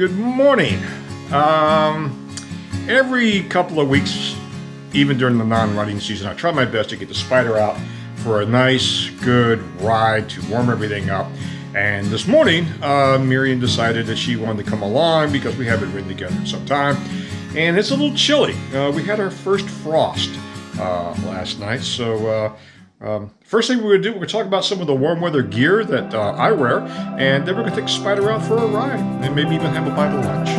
good morning. Every couple of weeks, even during the non-riding season, I try my best to get the Spyder out for a nice, good ride to warm everything up. And this morning, Miriam decided that she wanted to come along because we haven't ridden together in some time. And it's a little chilly. We had our first frost last night. So first thing we're going to do, we're going to talk about some of the warm weather gear that I wear. And then we're going to take Spyder out for a ride and maybe even have a bite of lunch.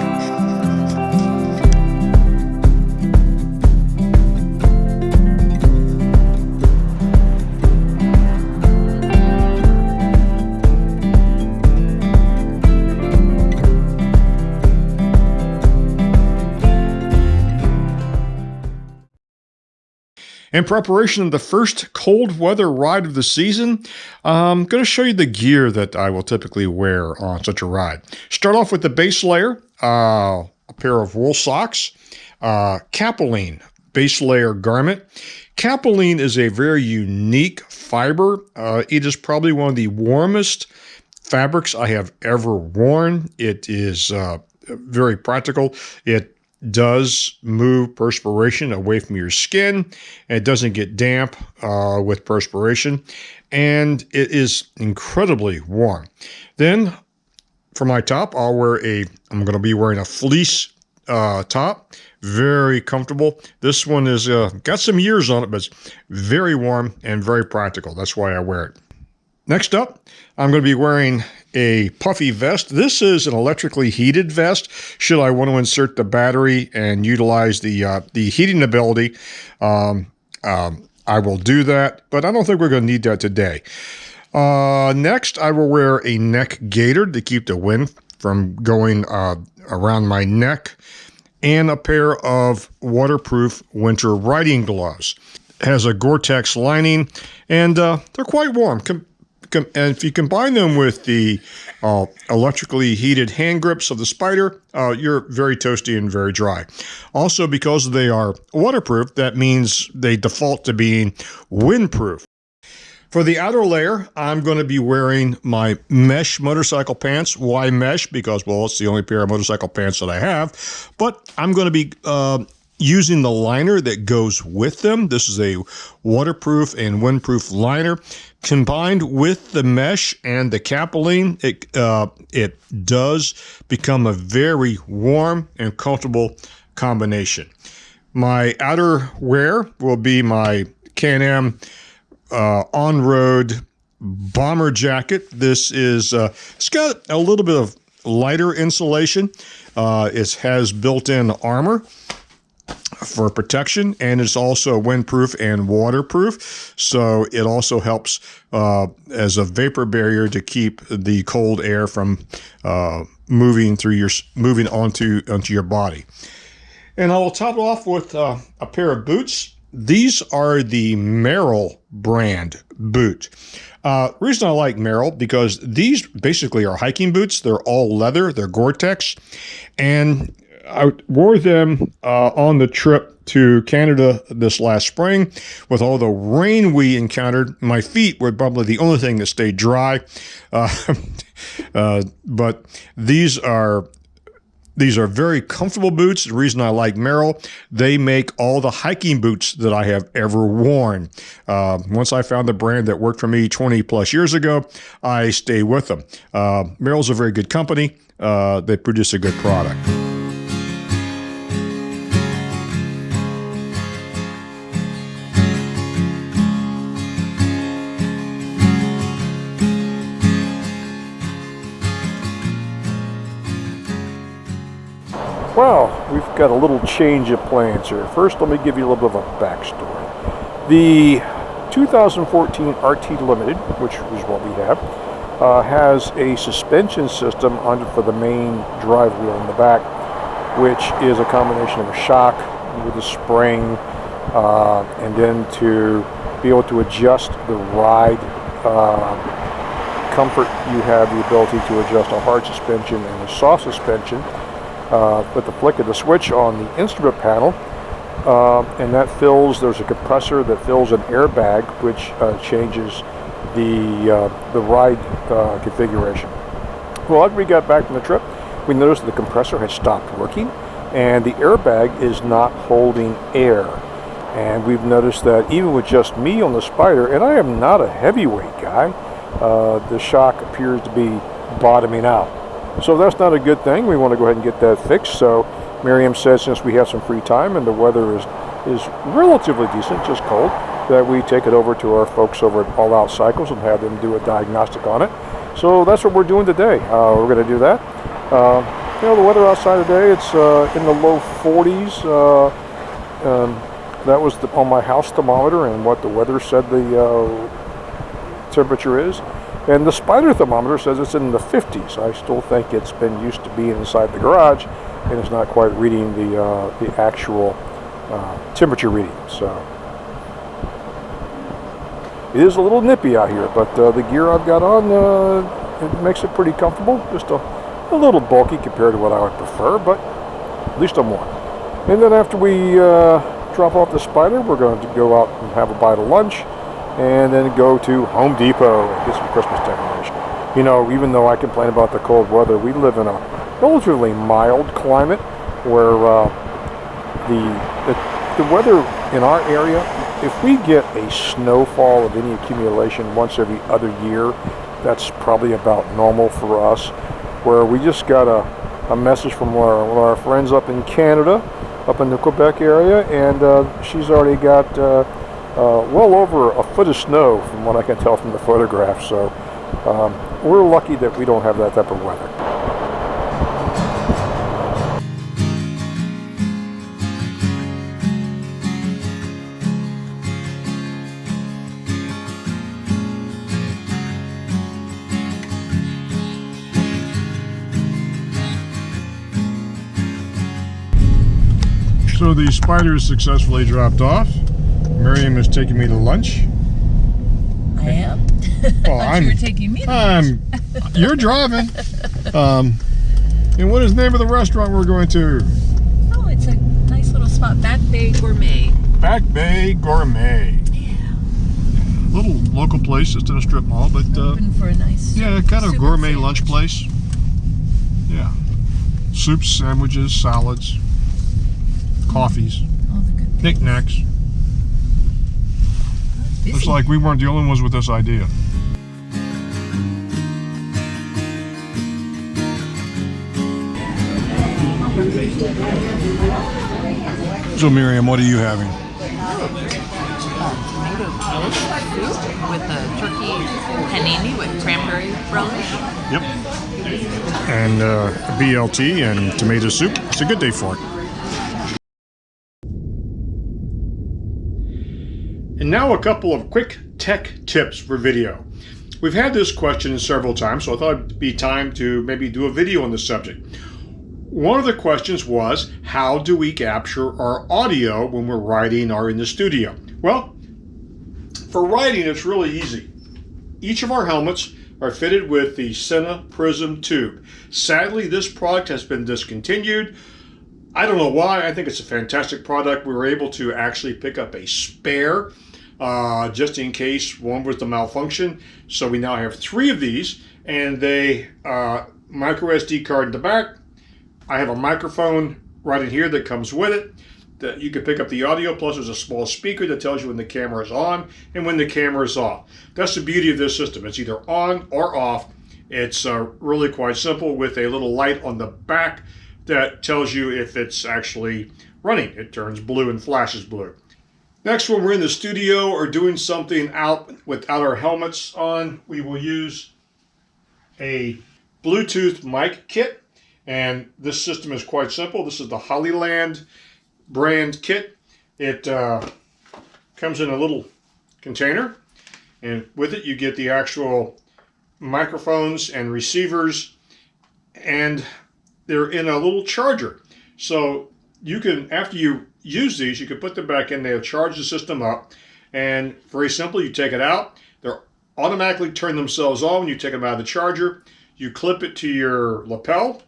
In preparation of the first cold weather ride of the season, I'm going to show you the gear that I will typically wear on such a ride. Start off with the base layer, a pair of wool socks, capilene base layer garment. Capilene is a very unique fiber. It is probably one of the warmest fabrics I have ever worn. It is very practical. It does move perspiration away from your skin, and it doesn't get damp with perspiration, and it is incredibly warm. Then for my top, I'm going to be wearing a fleece top, very comfortable. This one is got some years on it, but it's very warm and very practical. That's why I wear it. Next up, I'm going to be wearing a puffy vest. This is an electrically heated vest. Should I want to insert the battery and utilize the heating ability, I will do that, but I don't think we're going to need that today. Next, I will wear a neck gaiter to keep the wind from going around my neck, and a pair of waterproof winter riding gloves. It has a Gore-Tex lining, and they're quite warm. And if you combine them with the electrically heated hand grips of the Spyder, you're very toasty and very dry. Also, because they are waterproof, that means they default to being windproof. For the outer layer, I'm going to be wearing my mesh motorcycle pants. Why mesh? Because, well, it's the only pair of motorcycle pants that I have. But I'm going to be using the liner that goes with them. This is a waterproof and windproof liner. Combined with the mesh and the capilene, it does become a very warm and comfortable combination. My outer wear will be my Canon on-road bomber jacket. This is it's got a little bit of lighter insulation. It has built-in armor for protection, and it's also windproof and waterproof, so it also helps as a vapor barrier to keep the cold air from moving onto your body. And I will top it off with a pair of boots. These are the Merrell brand boot. Reason I like Merrell, because these basically are hiking boots. They're all leather. They're Gore-Tex, and I wore them on the trip to Canada this last spring. With all the rain we encountered, my feet were probably the only thing that stayed dry. But these are very comfortable boots. The reason I like Merrell, they make all the hiking boots that I have ever worn. Once I found the brand that worked for me 20 plus years ago, I stay with them. Merrell's a very good company. They produce a good product. Well, we've got a little change of plans here. First, let me give you a little bit of a backstory. The 2014 RT Limited, which is what we have, has a suspension system for the main drive wheel in the back, which is a combination of a shock with a spring, and then to be able to adjust the ride comfort, you have the ability to adjust a hard suspension and a soft suspension with the flick of the switch on the instrument panel, and that there's a compressor that fills an airbag, which changes the ride configuration. Well, after we got back from the trip, we noticed the compressor had stopped working and the airbag is not holding air. And we've noticed that even with just me on the Spyder, and I am not a heavyweight guy, the shock appears to be bottoming out. So that's not a good thing. We want to go ahead and get that fixed. So Miriam said since we have some free time and the weather is relatively decent, just cold, that we take it over to our folks over at All Out Cycles and have them do a diagnostic on it. So that's what we're doing today. We're going to do that. You know, the weather outside today, it's in the low 40s. That was on my house thermometer and what the weather said the temperature is. And the Spyder thermometer says it's in the 50s. I still think it's been used to being inside the garage and it's not quite reading the actual temperature reading. So it is a little nippy out here, but the gear I've got on, it makes it pretty comfortable. Just a little bulky compared to what I would prefer, but at least I'm warm. And then after we drop off the Spyder, we're going to go out and have a bite of lunch and then go to Home Depot and get some Christmas decoration. You know, even though I complain about the cold weather, we live in a relatively mild climate where the weather in our area, if we get a snowfall of any accumulation once every other year, that's probably about normal for us. Where we just got a message from one of our friends up in Canada, up in the Quebec area, and she's already got well over a foot of snow from what I can tell from the photograph. So we're lucky that we don't have that type of weather. So the Spyder is successfully dropped off. Miriam is taking me to lunch. I am? Well, you were taking me to lunch. You're driving. And what is the name of the restaurant we're going to? Oh, it's a nice little spot. Back Bay Gourmet. Back Bay Gourmet. Yeah. Little local place, just in a strip mall, but Open for a nice kind of soup gourmet sandwich. lunch place. Yeah. Soups, sandwiches, salads, coffees, All the good things. knickknacks. Busy. Looks like we weren't the only ones with this idea. So Miriam, what are you having? Tomato soup with a turkey panini with cranberry relish. Yep. And BLT and tomato soup. It's a good day for it. And now a couple of quick tech tips for video. We've had this question several times, so I thought it'd be time to maybe do a video on this subject. One of the questions was, how do we capture our audio when we're writing or in the studio? Well, for writing, it's really easy. Each of our helmets are fitted with the Sena Prism tube. Sadly, this product has been discontinued. I don't know why. I think it's a fantastic product. We were able to actually pick up a spare just in case one was to malfunction. So we now have 3 of these, and they micro SD card in the back. I have a microphone right in here that comes with it that you can pick up the audio, plus there's a small speaker that tells you when the camera is on and when the camera is off. That's the beauty of this system. It's either on or off. It's really quite simple with a little light on the back that tells you if it's actually running. It turns blue and flashes blue. Next, when we're in the studio or doing something out without our helmets on, we will use a Bluetooth mic kit. And this system is quite simple. This is the Hollyland brand kit. It comes in a little container, and with it you get the actual microphones and receivers, and they're in a little charger. So you can, after you use these, you can put them back in. They'll charge the system up, and very simple, you take it out. They're automatically turn themselves on when you take them out of the charger. You clip it to your lapel,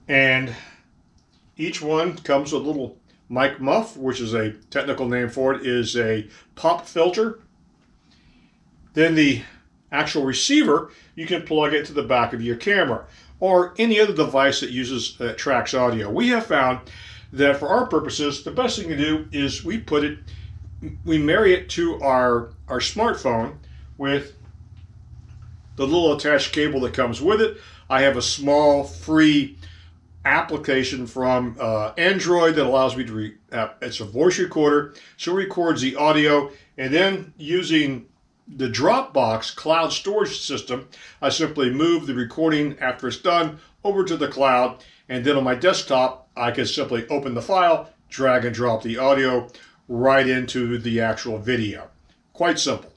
and each one comes with a little mic muff, which is a technical name for it, is a pop filter. Then the actual receiver, you can plug it to the back of your camera. or any other device that tracks audio. We have found that for our purposes, the best thing to do is we marry it to our smartphone with the little attached cable that comes with it. I have a small free application from Android that allows me to it's a voice recorder, so it records the audio, and then using the Dropbox cloud storage system, I simply move the recording after it's done over to the cloud, and then on my desktop I can simply open the file, drag and drop the audio right into the actual video. Quite simple.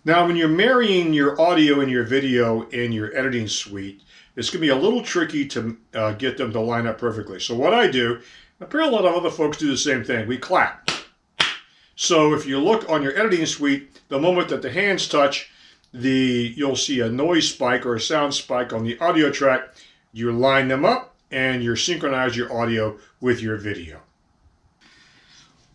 Now when you're marrying your audio and your video in your editing suite, it's going to be a little tricky to get them to line up perfectly. So what I do, apparently a lot of other folks do the same thing, we clap. So if you look on your editing suite, the moment that the hands touch, you'll see a noise spike or a sound spike on the audio track. You line them up and you synchronize your audio with your video.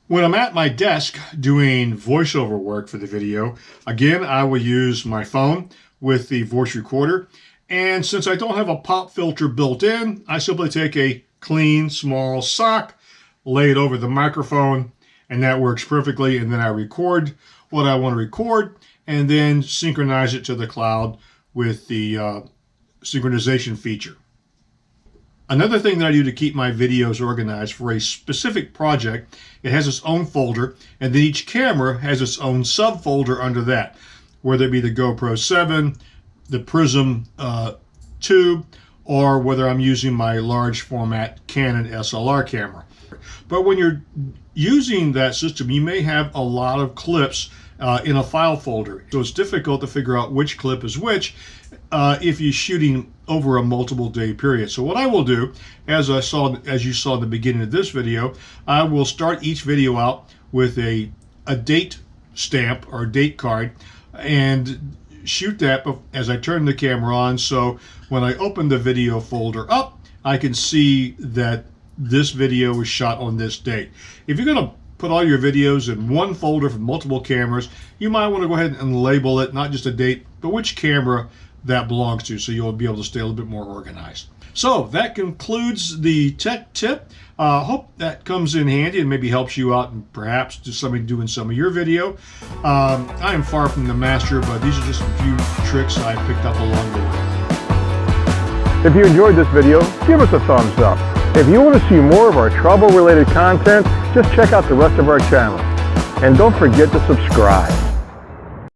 When I'm at my desk doing voiceover work for the video, again, I will use my phone with the voice recorder. And since I don't have a pop filter built in, I simply take a clean, small sock, lay it over the microphone, and that works perfectly. And then I record what I want to record, and then synchronize it to the cloud with the synchronization feature. Another thing that I do to keep my videos organized for a specific project, it has its own folder, and then each camera has its own subfolder under that, whether it be the GoPro 7, the Prism tube, or whether I'm using my large format Canon SLR camera. But when you're using that system, you may have a lot of clips in a file folder. So it's difficult to figure out which clip is which if you're shooting over a multiple day period. So what I will do, as you saw in the beginning of this video, I will start each video out with a date stamp or date card and shoot that as I turn the camera on, so when I open the video folder up, I can see that this video was shot on this date. If you're going to put all your videos in one folder from multiple cameras, you might want to go ahead and label it, not just a date, but which camera that belongs to, so you'll be able to stay a little bit more organized. So that concludes the tech tip. Hope that comes in handy and maybe helps you out and perhaps do something doing some of your video. I am far from the master, but these are just a few tricks I picked up along the way. If you enjoyed this video, give us a thumbs up. If you want to see more of our trouble-related content, just check out the rest of our channel. And don't forget to subscribe.